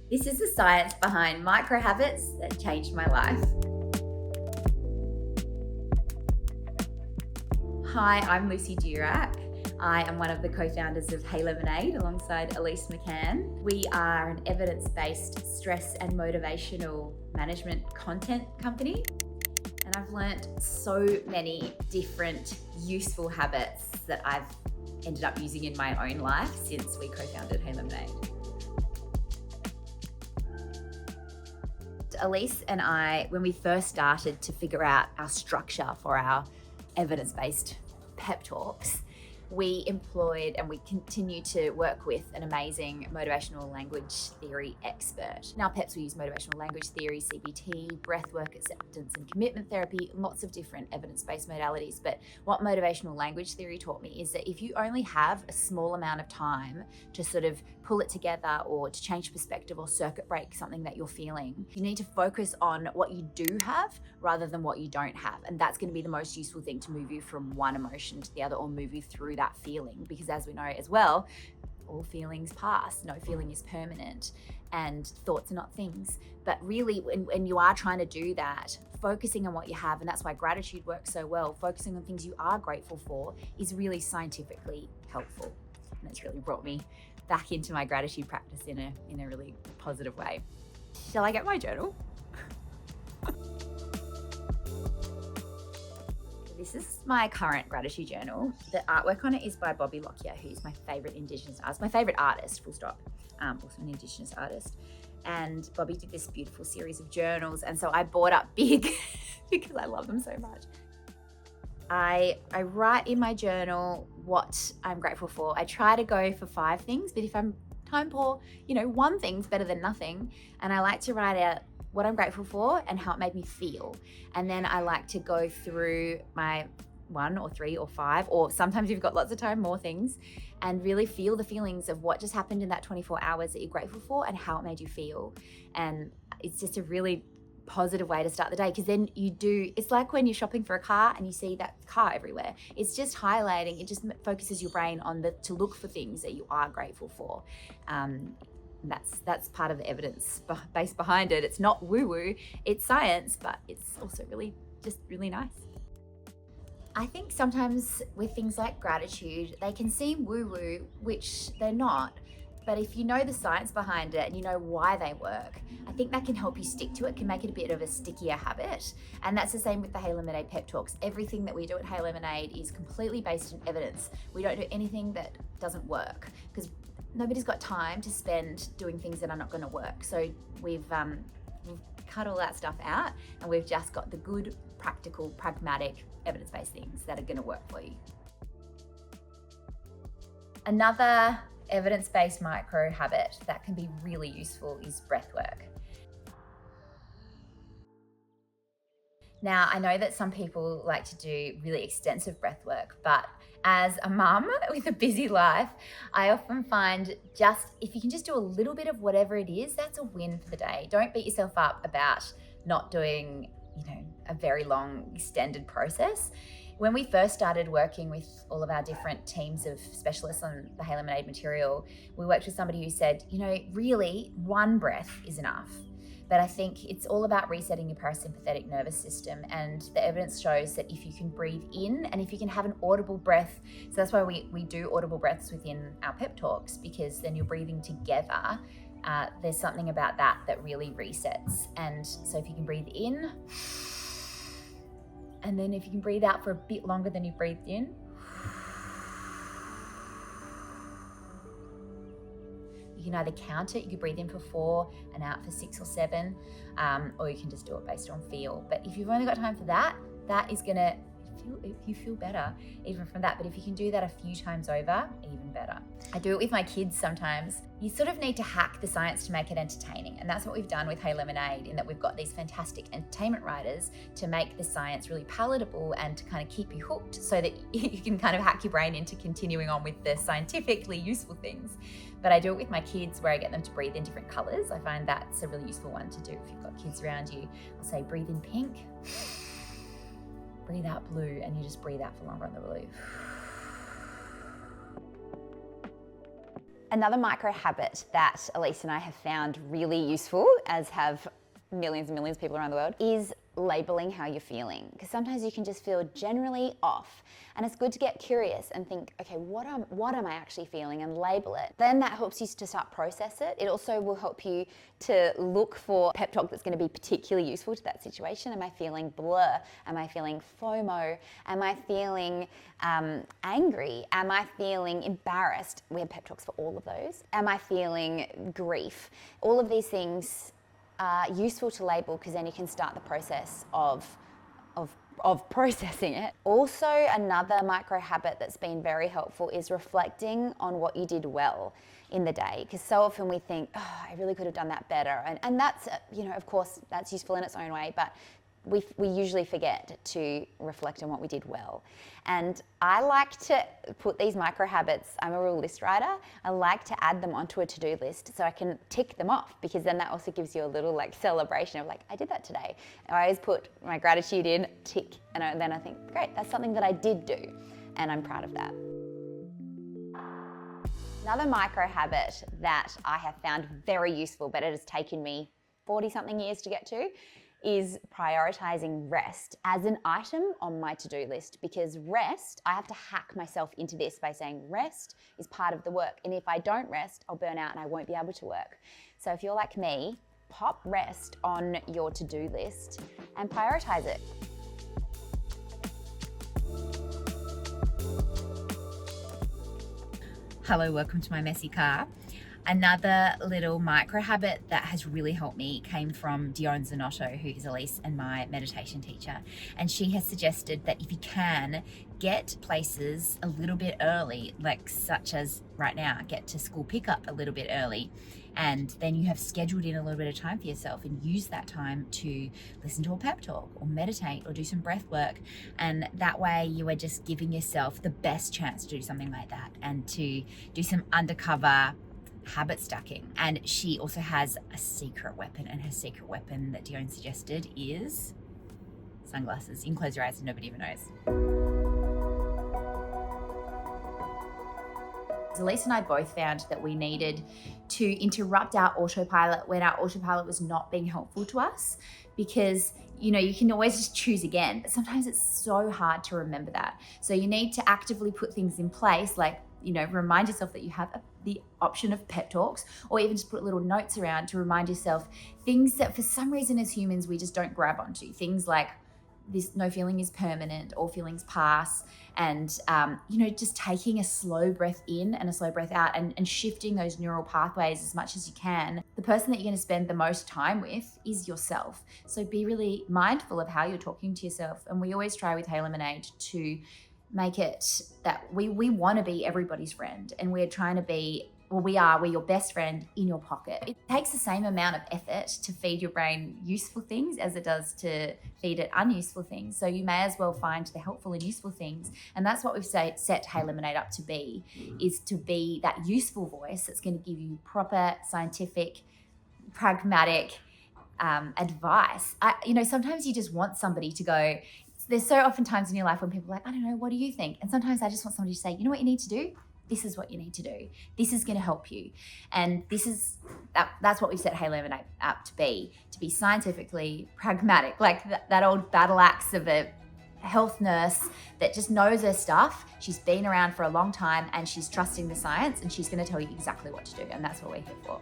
This is the science behind micro habits that changed my life. Hi, I'm Lucy Durack. I am one of the co-founders of Hey Lemonade alongside Elise McCann. We are an evidence-based stress and motivational management content company. And I've learned so many different useful habits that I've ended up using in my own life since we co-founded Hey Lemonade. Elise and I, when we first started to figure out our structure for our evidence-based pep talks, we employed and we continue to work with an amazing motivational language theory expert. In our peps, we use motivational language theory, CBT, breathwork, acceptance and commitment therapy, lots of different evidence-based modalities. But what motivational language theory taught me is that if you only have a small amount of time to sort of pull it together or to change perspective or circuit break something that you're feeling, you need to focus on what you do have rather than what you don't have. And that's going to be the most useful thing to move you from one emotion to the other or move you through that feeling, because as we know as well, all feelings pass, no feeling is permanent, and thoughts are not things. But really, when you are trying to do that, focusing on what you have, and that's why gratitude works so well, focusing on things you are grateful for is really scientifically helpful. And it's really brought me back into my gratitude practice in a really positive way. Shall I get my journal? This is my current gratitude journal. The artwork on it is by Bobby Lockyer, who's my favorite Indigenous artist, my favorite artist, full stop. Also an Indigenous artist. And Bobby did this beautiful series of journals. And so I bought up big because I love them so much. I write in my journal what I'm grateful for. I try to go for 5 things, but if I'm time poor, one thing's better than nothing. And I like to write out what I'm grateful for and how it made me feel. And then I like to go through my 1 or 3 or 5, or sometimes you've got lots of time, more things, and really feel the feelings of what just happened in that 24 hours that you're grateful for and how it made you feel. And it's just a really positive way to start the day, because then it's like when you're shopping for a car and you see that car everywhere. It's just highlighting, it just focuses your brain on to look for things that you are grateful for. That's part of the evidence base behind it. It's not woo-woo, it's science, but it's also really nice. I think sometimes with things like gratitude, they can seem woo-woo, which they're not. But if you know the science behind it and you know why they work, I think that can help you stick to it, can make it a bit of a stickier habit. And that's the same with the Hey Lemonade pep talks. Everything that we do at Hey Lemonade is completely based in evidence. We don't do anything that doesn't work, because nobody's got time to spend doing things that are not going to work. So we've cut all that stuff out, and we've just got the good, practical, pragmatic, evidence-based things that are going to work for you. Another evidence-based micro habit that can be really useful is breath work. Now, I know that some people like to do really extensive breath work, but as a mum with a busy life, I often find if you can just do a little bit of whatever it is, that's a win for the day. Don't beat yourself up about not doing, a very long extended process. When we first started working with all of our different teams of specialists on the Hey Lemonade material, we worked with somebody who said, really 1 breath is enough. But I think it's all about resetting your parasympathetic nervous system. And the evidence shows that if you can breathe in and if you can have an audible breath, so that's why we do audible breaths within our pep talks, because then you're breathing together. There's something about that really resets. And so if you can breathe in, and then if you can breathe out for a bit longer than you breathed in, you can either count it, you can breathe in for 4 and out for 6 or 7, or you can just do it based on feel. But if you've only got time for that is gonna you feel better even from that. But if you can do that a few times over, even better. I do it with my kids sometimes. You sort of need to hack the science to make it entertaining. And that's what we've done with Hey Lemonade, in that we've got these fantastic entertainment writers to make the science really palatable and to kind of keep you hooked, so that you can kind of hack your brain into continuing on with the scientifically useful things. But I do it with my kids, where I get them to breathe in different colors. I find that's a really useful one to do if you've got kids around you. I'll say breathe in pink, breathe out blue, and you just breathe out for longer on the blue. Another micro habit that Elise and I have found really useful, as have millions and millions of people around the world, is labeling how you're feeling. Because sometimes you can just feel generally off. And it's good to get curious and think, okay, what am I actually feeling, and label it. Then that helps you to start process it. It also will help you to look for pep talk that's going to be particularly useful to that situation. Am I feeling blur? Am I feeling FOMO? Am I feeling angry? Am I feeling embarrassed? We have pep talks for all of those. Am I feeling grief? All of these things are useful to label, because then you can start the process of processing it. Also, another micro habit that's been very helpful is reflecting on what you did well in the day, because so often we think, oh, I really could have done that better, and that's, of course, that's useful in its own way, but we usually forget to reflect on what we did well. And I like to put these micro habits, I'm a real list writer, I like to add them onto a to-do list so I can tick them off, because then that also gives you a little celebration of I did that today. I always put my gratitude in, tick, and then I think, great, that's something that I did do, and I'm proud of that. Another micro habit that I have found very useful, but it has taken me 40-something years to get to, is prioritizing rest as an item on my to-do list, because rest, I have to hack myself into this by saying rest is part of the work. And if I don't rest, I'll burn out and I won't be able to work. So if you're like me, pop rest on your to-do list and prioritize it. Hello, welcome to my messy car. Another little micro habit that has really helped me came from Dion Zanotto, who is Elise and my meditation teacher. And she has suggested that if you can, get places a little bit early, such as right now, get to school pickup a little bit early. And then you have scheduled in a little bit of time for yourself, and use that time to listen to a pep talk or meditate or do some breath work. And that way you are just giving yourself the best chance to do something like that and to do some undercover habit stacking. And she also has a secret weapon, and her secret weapon that Dion suggested is sunglasses. You can close your eyes and nobody even knows. Elise and I both found that we needed to interrupt our autopilot when our autopilot was not being helpful to us, because you can always just choose again, but sometimes it's so hard to remember that. So you need to actively put things in place, remind yourself that you have the option of pep talks, or even just put little notes around to remind yourself things that for some reason as humans we just don't grab onto. Things like this: no feeling is permanent, all feelings pass, and just taking a slow breath in and a slow breath out, and shifting those neural pathways as much as you can. The person that you're going to spend the most time with is yourself. So be really mindful of how you're talking to yourself. And we always try with Hey Lemonade to make it that we want to be everybody's friend, and we're trying to be, we're your best friend in your pocket. It takes the same amount of effort to feed your brain useful things as it does to feed it unuseful things. So you may as well find the helpful and useful things. And that's what we've set Hey Lemonade up to be, is to be that useful voice that's going to give you proper, scientific, pragmatic advice. Sometimes you just want somebody to go. There's so often times in your life when people are like, I don't know, what do you think? And sometimes I just want somebody to say, you know what you need to do? This is what you need to do. This is going to help you. And that's what we've set Hey Lemonade up to be scientifically pragmatic, like that old battle axe of a health nurse that just knows her stuff. She's been around for a long time and she's trusting the science, and she's going to tell you exactly what to do. And that's what we're here for.